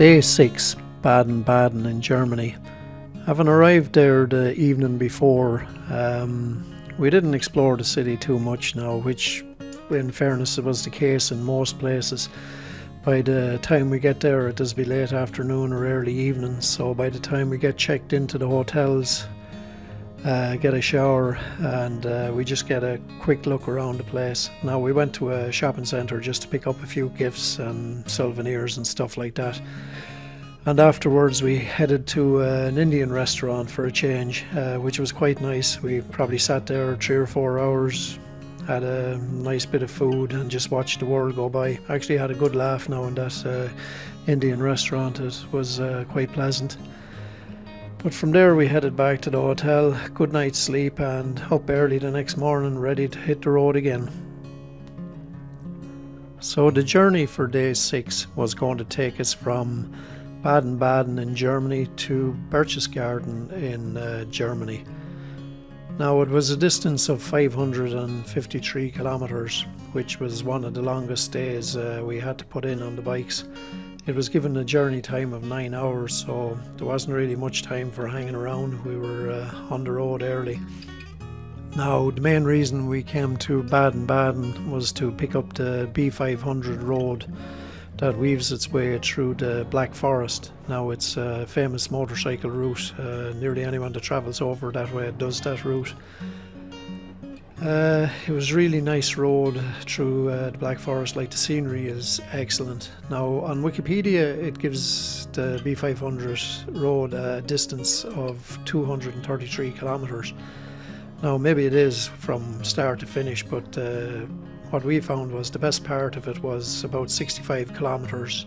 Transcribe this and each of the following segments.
Day 6, Baden in Germany. Having arrived there the evening before, we didn't explore the city too much now, which in fairness was the case in most places. By the time we get there, it does be late afternoon or early evening, so by the time we get checked into the hotels, get a shower, and we just get a quick look around the place. Now, we went to a shopping centre just to pick up a few gifts and souvenirs and stuff like that, and afterwards we headed to an Indian restaurant for a change, which was quite nice. We probably sat there 3 or 4 hours, had a nice bit of food and just watched the world go by. Actually had a good laugh now in that Indian restaurant. It was quite pleasant. But from there we headed back to the hotel, good night's sleep, and up early the next morning ready to hit the road again. So the journey for day 6 was going to take us from Baden in Germany to Berchtesgarden in Germany. Now, it was a distance of 553 kilometres, which was one of the longest days we had to put in on the bikes. It was given a journey time of 9 hours, so there wasn't really much time for hanging around. We were on the road early. Now, the main reason we came to Baden was to pick up the B500 road that weaves its way through the Black Forest. Now, it's a famous motorcycle route. Nearly anyone that travels over that way does that route. It was a really nice road through the Black Forest. Like, the scenery is excellent. Now, on Wikipedia it gives the B500 road a distance of 233 kilometres. Now, maybe it is from start to finish, but what we found was the best part of it was about 65 kilometres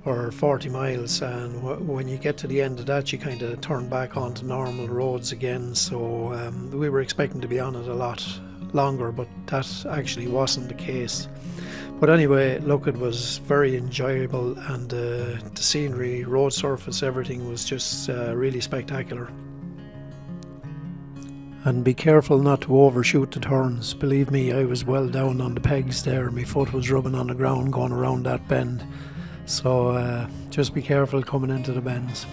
or 40 miles, and when you get to the end of that you kind of turn back onto normal roads again. So we were expecting to be on it a lot longer, but that actually wasn't the case. But anyway, look, it was very enjoyable, and the scenery, road surface, everything was just really spectacular. And be careful not to overshoot the turns. Believe me, I was well down on the pegs there. My foot was rubbing on the ground going around that bend. So just be careful coming into the bends.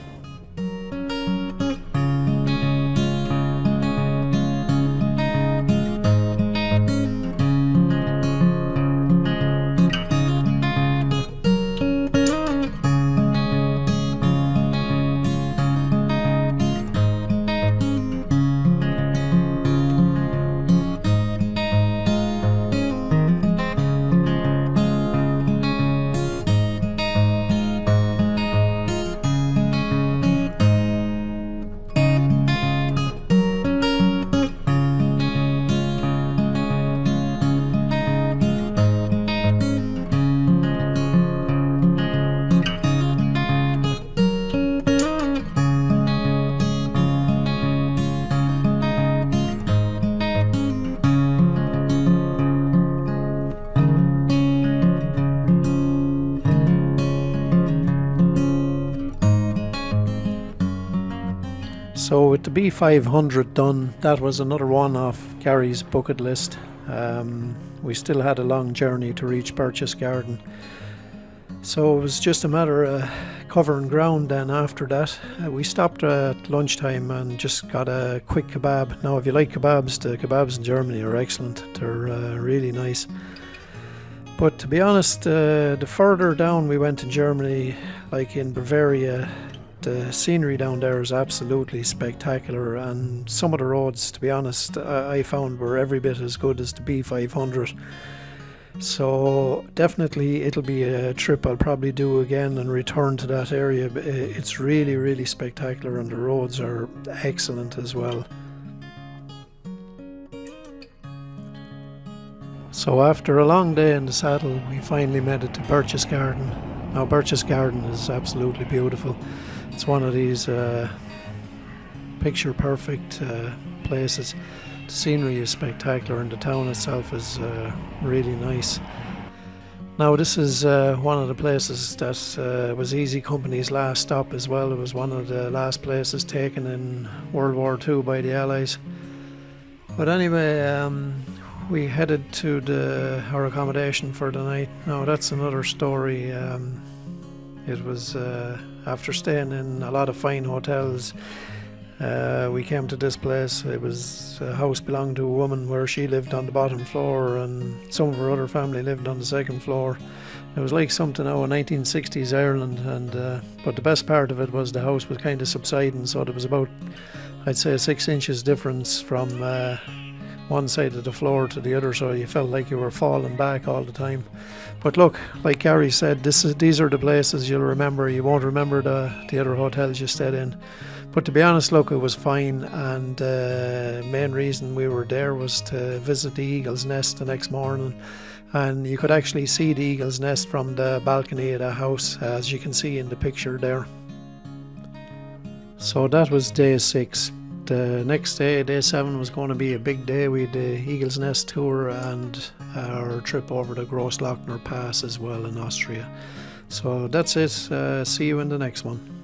So with the B500 done, that was another one off Gary's bucket list. We still had a long journey to reach Berchtesgaden. So it was just a matter of covering ground then after that. We stopped at lunchtime and just got a quick kebab. Now, if you like kebabs, the kebabs in Germany are excellent. They're really nice. But to be honest, the further down we went in Germany, like in Bavaria, the scenery down there is absolutely spectacular, and some of the roads, to be honest, I found were every bit as good as the B500. So definitely it'll be a trip I'll probably do again and return to that area. It's really, really spectacular, and the roads are excellent as well. So after a long day in the saddle, we finally made it to Berchtesgaden. Now, Berchtesgaden is absolutely beautiful. It's one of these picture-perfect places. The scenery is spectacular, and the town itself is really nice. Now, this is one of the places that was Easy Company's last stop as well. It was one of the last places taken in World War II by the Allies. But anyway, we headed to our accommodation for the night. Now, that's another story. It was after staying in a lot of fine hotels. We came to this place. It was a house belonged to a woman where she lived on the bottom floor and some of her other family lived on the second floor. It was like something out of 1960s Ireland, and but the best part of it was the house was kind of subsiding, so there was about, I'd say, 6 inches difference from one side of the floor to the other, so you felt like you were falling back all the time. But look, like Gary said, these are the places you'll remember. You won't remember the other hotels you stayed in. But to be honest, look, it was fine, and main reason we were there was to visit the Eagle's Nest the next morning. And you could actually see the Eagle's Nest from the balcony of the house, as you can see in the picture there. So that was day 6. The next day, day 7, was going to be a big day. We had the Eagle's Nest tour and our trip over the Großglockner Pass as well in Austria. So that's it. See you in the next one.